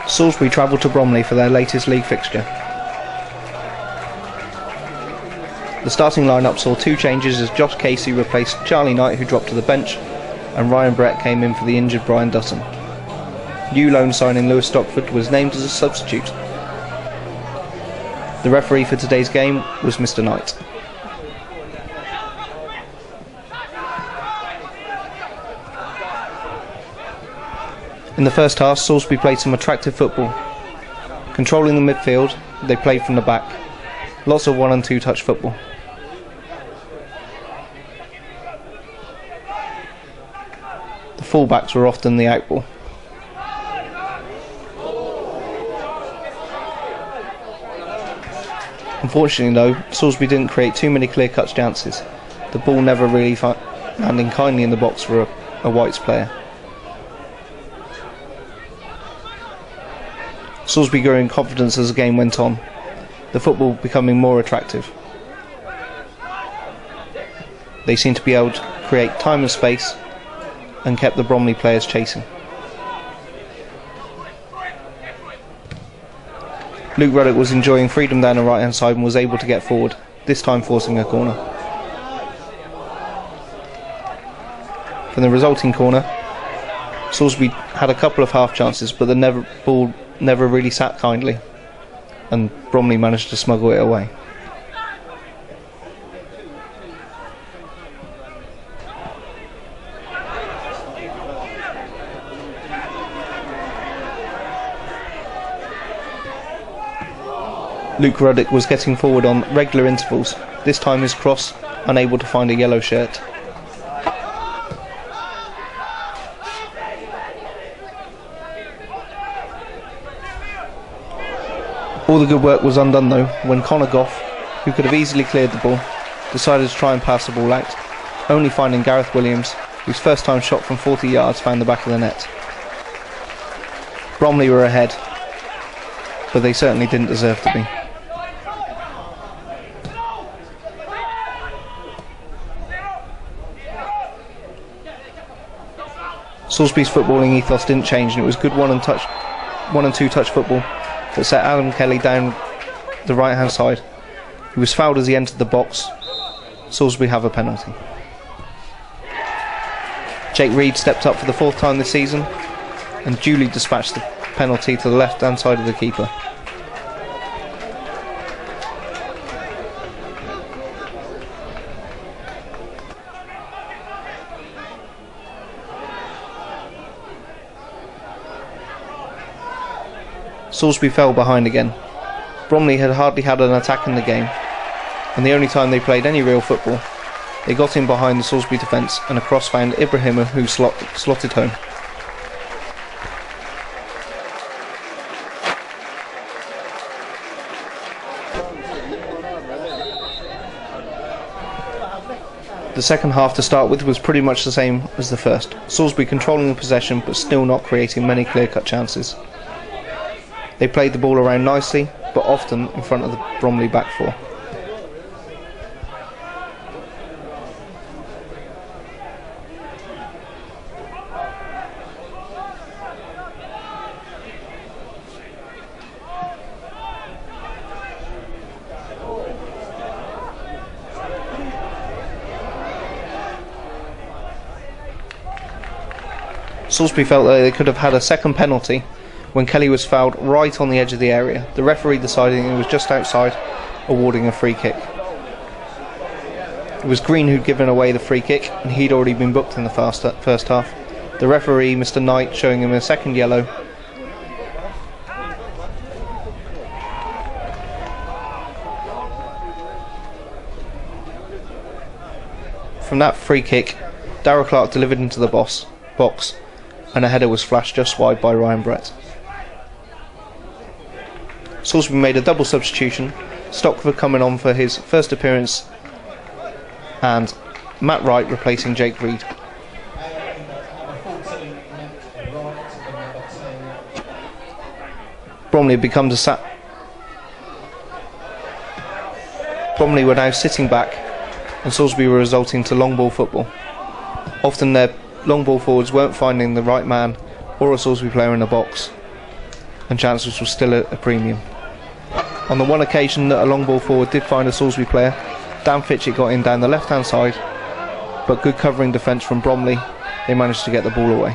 Salisbury travelled to Bromley for their latest league fixture. The starting lineup saw two changes as Josh Casey replaced Charlie Knight, who dropped to the bench, and Ryan Brett came in for the injured Brian Dutton. New loan signing Lewis Stockford was named as a substitute. The referee for today's game was Mr. Knight. In the first half, Salisbury played some attractive football. Controlling the midfield, they played from the back. Lots of 1 and 2 touch football. The fullbacks were often the outball. Unfortunately though, Salisbury didn't create too many clear-cut chances. The ball never really landing kindly in the box for a White's player. Salisbury grew in confidence as the game went on, the football becoming more attractive. They seemed to be able to create time and space and kept the Bromley players chasing. Luke Ruddock was enjoying freedom down the right hand side and was able to get forward, this time forcing a corner. From the resulting corner, Salisbury had a couple of half chances, but the ball never really sat kindly, and Bromley managed to smuggle it away. Luke Ruddock was getting forward on regular intervals, this time his cross unable to find a yellow shirt. All the good work was undone though when Connor Goff, who could have easily cleared the ball, decided to try and pass the ball out, only finding Gareth Williams, whose first time shot from 40 yards found the back of the net. Bromley were ahead, but they certainly didn't deserve to be. Salisbury's footballing ethos didn't change, and it was good 1 and 2 touch football that set Adam Kelly down the right hand side. He was fouled as he entered the box. Salisbury have a penalty. Jake Reed stepped up for the 4th time this season and duly dispatched the penalty to the left hand side of the keeper. Salisbury fell behind again. Bromley had hardly had an attack in the game, and the only time they played any real football, they got in behind the Salisbury defence and a cross found Ibrahima, who slotted home. The second half to start with was pretty much the same as the first. Salisbury controlling the possession but still not creating many clear-cut chances. They played the ball around nicely, but often in front of the Bromley back four. Salisbury felt that they could have had a second penalty when Kelly was fouled right on the edge of the area, the referee deciding it was just outside, awarding a free kick. It was Green who'd given away the free kick, and he'd already been booked in the first half. The referee, Mr. Knight, showing him a second yellow. From that free kick, Darrell Clarke delivered into the box, and a header was flashed just wide by Ryan Brett. Salisbury made a double substitution, Stockford coming on for his first appearance and Matt Wright replacing Jake Reed. Bromley Bromley were now sitting back, and Salisbury were resulting to long ball football. Often their long ball forwards weren't finding the right man or a Salisbury player in the box. and chances were still at a premium. On the one occasion that a long ball forward did find a Salisbury player, Dan Fitchett got in down the left hand side, but good covering defence from Bromley, they managed to get the ball away.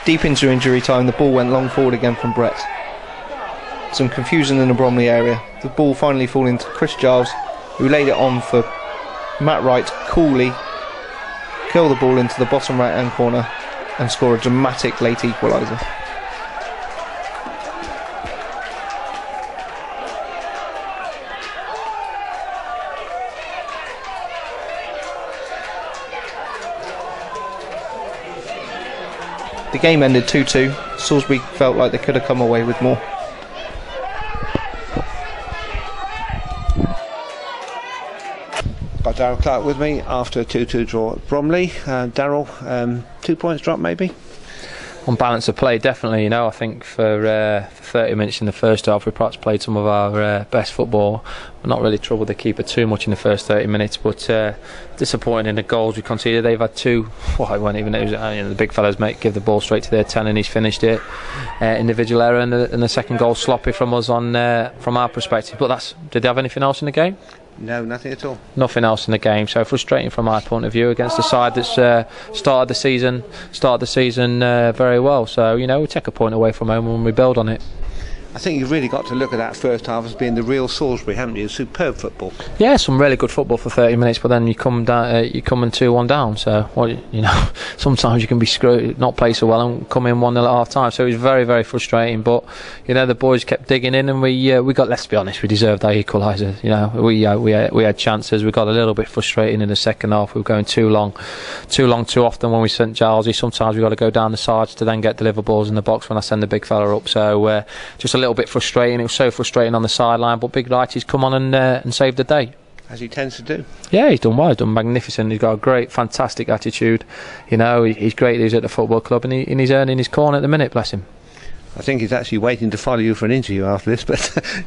Deep into injury time, the ball went long forward again from Brett. Some confusion in the Bromley area, the ball finally falling to Chris Giles, who laid it on for Matt Wright coolly, curl the ball into the bottom right hand corner and score a dramatic late equaliser. The game ended 2-2. Salisbury felt like they could have come away with more. Got Darrell Clarke with me after a 2-2 draw at Bromley. Darrell, 2 points drop maybe? On balance of play, definitely. I think for 30 minutes in the first half we perhaps played some of our best football. We're not really troubled the keeper too much in the first 30 minutes, but disappointing in the goals we conceded. They've had two, it wasn't even, the big fellas give the ball straight to their 10 and he's finished it. Individual error and the second goal sloppy from us from our perspective. But did they have anything else in the game? No, nothing at all. Nothing else in the game, so frustrating from my point of view against the side that's started the season very well. So we take a point away from home and we build on it. I think you've really got to look at that first half as being the real Salisbury, haven't you? Superb football. Yeah, some really good football for 30 minutes, but then you come down, you come in 2-1 down. So sometimes you can be screwed, not play so well, and come in 1-0 at half time. So it was very, very frustrating. But the boys kept digging in, and we got. Let's be honest, we deserved our equaliser. We had chances. We got a little bit frustrating in the second half. We were going too long, too often when we sent Gilesy. Sometimes we got to go down the sides to then get deliver balls in the box when I send the big fella up. So just a little bit frustrating. It was so frustrating on the sideline, but Big Wrighty's come on and saved the day, as he tends to do. Yeah, he's done well. He's done magnificent. He's got a great, fantastic attitude. He's great. He's at the football club and he's earning his corn at the minute. Bless him. I think he's actually waiting to follow you for an interview after this, but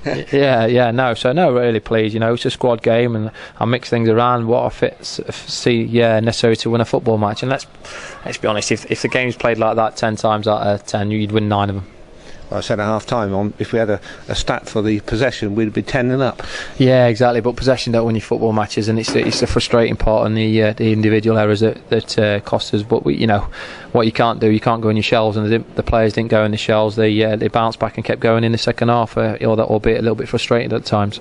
really pleased. It's a squad game and I mix things around what I see necessary to win a football match. And let's be honest, if the game's played like that 10 times out of 10, you'd win 9 of them. I said at half time, if we had a stat for the possession, we'd be 10-0 up. Yeah, exactly. But possession don't win your football matches, and it's the frustrating part and the individual errors that cost us. But what you can't do, you can't go in your shells, and the players didn't go in the shells. They bounced back and kept going in the second half, albeit a little bit frustrated at times.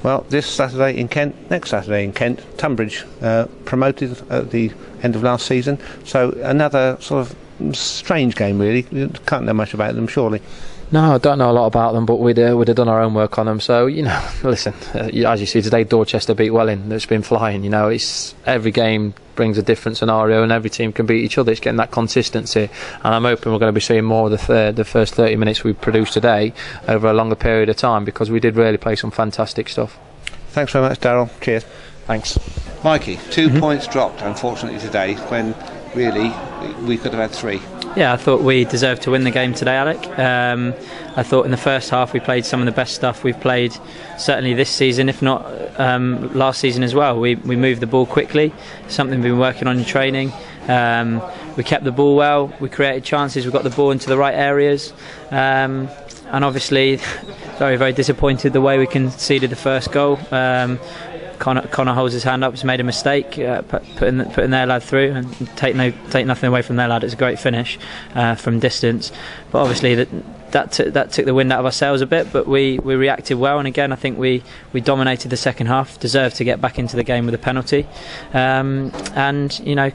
Well, this Saturday in Kent, next Saturday in Kent, Tunbridge promoted at the end of last season. So another sort of strange game, really. You can't know much about them, surely. No, I don't know a lot about them, but we'd have done our own work on them. So listen, as you see today, Dorchester beat Welling. That's been flying. It's every game brings a different scenario, and every team can beat each other. It's getting that consistency, and I'm hoping we're going to be seeing more of the first 30 minutes we produced today over a longer period of time, because we did really play some fantastic stuff. Thanks very much, Darrell. Cheers. Thanks. Mikey, 2 points dropped, unfortunately, today, when really we could have had 3. Yeah, I thought we deserved to win the game today, Alec. I thought in the first half we played some of the best stuff we've played certainly this season, if not last season as well. We moved the ball quickly, something we've been working on in training. We kept the ball well, we created chances, we got the ball into the right areas, and obviously very, very disappointed the way we conceded the first goal. Connor holds his hand up, has made a mistake, putting their lad through, and take nothing away from their lad. It's a great finish from distance, but obviously that took the wind out of our sails a bit. But we reacted well, and again I think we dominated the second half, deserved to get back into the game with a penalty, and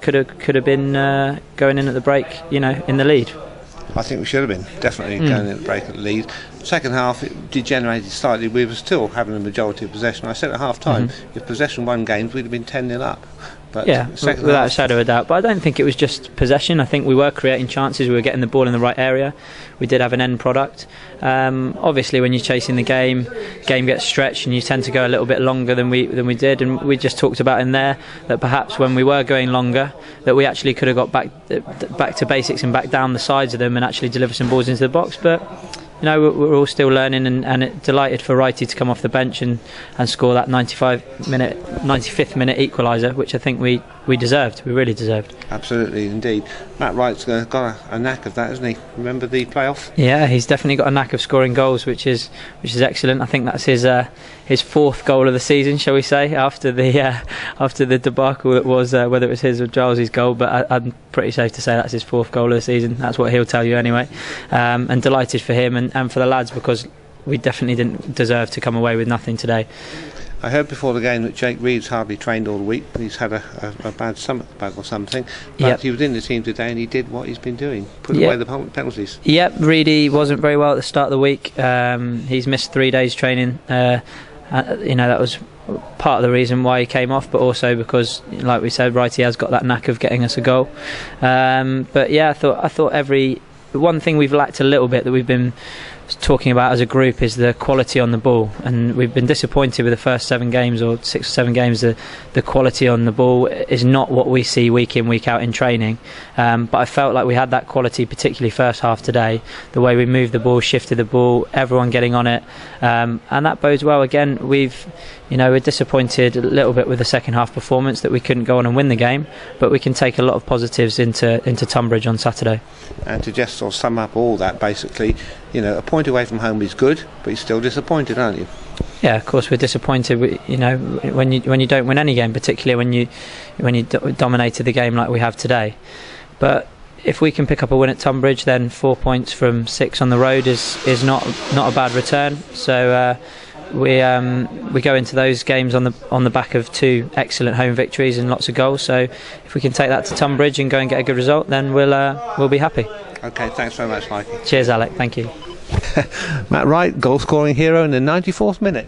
could have been going in at the break, in the lead. I think we should have been definitely going in at the break at the lead. Second half it degenerated slightly. We were still having a majority of possession. I said at half time, if possession won games, we'd have been 10-0 up. But yeah, without a shadow of a doubt. But I don't think it was just possession. I think we were creating chances. We were getting the ball in the right area. We did have an end product. Obviously, when you're chasing the game gets stretched, and you tend to go a little bit longer than we did. And we just talked about in there that perhaps when we were going longer, that we actually could have got back to basics and back down the sides of them and actually deliver some balls into the box. But we're all still learning, and delighted for Wrighty to come off the bench and score that 95th minute equaliser, which I think we deserved. We really deserved. Absolutely, indeed. Matt Wright's got a knack of that, hasn't he? Remember the playoff? Yeah, he's definitely got a knack of scoring goals, which is excellent. I think that's his fourth goal of the season, shall we say, after the debacle that was whether it was his or Giles's goal. But I'm pretty safe to say that's his fourth goal of the season. That's what he'll tell you anyway. And delighted for him and for the lads, because we definitely didn't deserve to come away with nothing today. I heard before the game that Jake Reed's hardly trained all week. He's had a bad stomach bug or something. But he was in the team today and he did what he's been doing, put away the penalties. Yep, Reedy wasn't very well at the start of the week. He's missed 3 days training. That was part of the reason why he came off, but also because, like we said, Wrighty has got that knack of getting us a goal. But yeah, I thought one thing we've lacked a little bit that we've been talking about as a group is the quality on the ball, and we've been disappointed with the first 7 games or 6 or 7 games. The quality on the ball is not what we see week in, week out in training, but I felt like we had that quality, particularly first half today. The way we moved the ball, shifted the ball, everyone getting on it, and that bodes well. Again, we're disappointed a little bit with the second half performance, that we couldn't go on and win the game, but we can take a lot of positives into Tunbridge on Saturday. And to just sort of sum up all that, basically, a point away from home is good, but you're still disappointed, aren't you? Yeah, of course we're disappointed. When you don't win any game, particularly when you dominated the game like we have today. But if we can pick up a win at Tunbridge, then 4 points from 6 on the road is not a bad return. So we go into those games on the back of 2 excellent home victories and lots of goals. So if we can take that to Tunbridge and go and get a good result, then we'll be happy. Okay, thanks very much, Mikey. Cheers, Alec. Thank you. Matt Wright, goal-scoring hero in the 94th minute.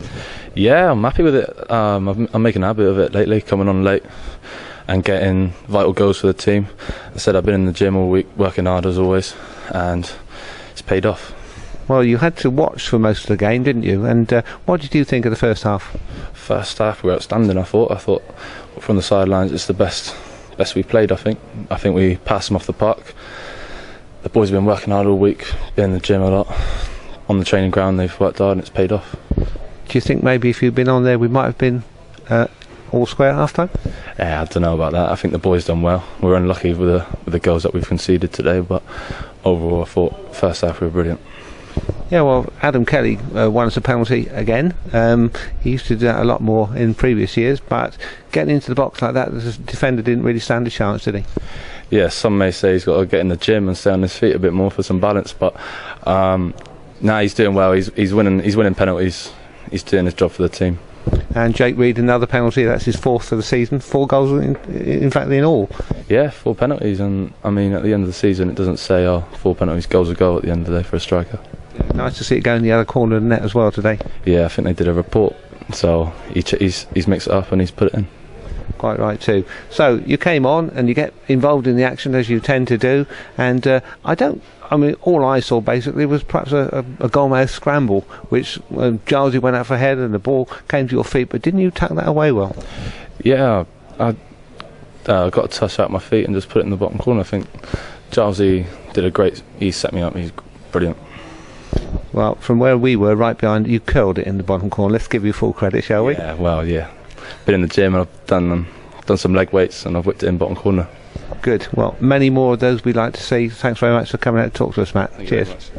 Yeah, I'm happy with it. I'm making a habit of it lately, coming on late and getting vital goals for the team. I said I've been in the gym all week, working hard as always, and it's paid off. Well, you had to watch for most of the game, didn't you? And what did you think of the first half? First half, we were outstanding. I thought from the sidelines, it's the best we played. I think we passed them off the park. The boys have been working hard all week, been in the gym a lot. On the training ground, they've worked hard and it's paid off. Do you think maybe if you'd been on there, we might have been all square at half time? Yeah, I don't know about that. I think the boys done well. We were unlucky with the goals that we've conceded today, but overall, I thought first half we were brilliant. Yeah, well, Adam Kelly won us a penalty again. He used to do that a lot more in previous years, but getting into the box like that, the defender didn't really stand a chance, did he? Yeah, some may say he's got to get in the gym and stay on his feet a bit more for some balance, but he's doing well. He's winning penalties. He's doing his job for the team. And Jake Reed, another penalty. That's his 4th of the season. 4 goals in fact in all. Yeah, 4 penalties, and I mean at the end of the season it doesn't say 4 penalties, goals a goal at the end of the day for a striker. Yeah, nice to see it go in the other corner of the net as well today. Yeah, I think they did a report, so he's mixed it up and he's put it in. Quite right too. So you came on and you get involved in the action as you tend to do, and all I saw basically was perhaps a goalmouth scramble, which Gilesy went out for head and the ball came to your feet, but didn't you tuck that away well? Yeah, I got a touch out my feet and just put it in the bottom corner. I think Gilesy he set me up, he's brilliant. Well, from where we were, right behind, you curled it in the bottom corner. Let's give you full credit, shall we? Yeah, well, yeah. Been in the gym and I've done some leg weights and I've whipped it in bottom corner. Good. Well, many more of those we'd like to see. Thanks very much for coming out to talk to us, Matt. Cheers.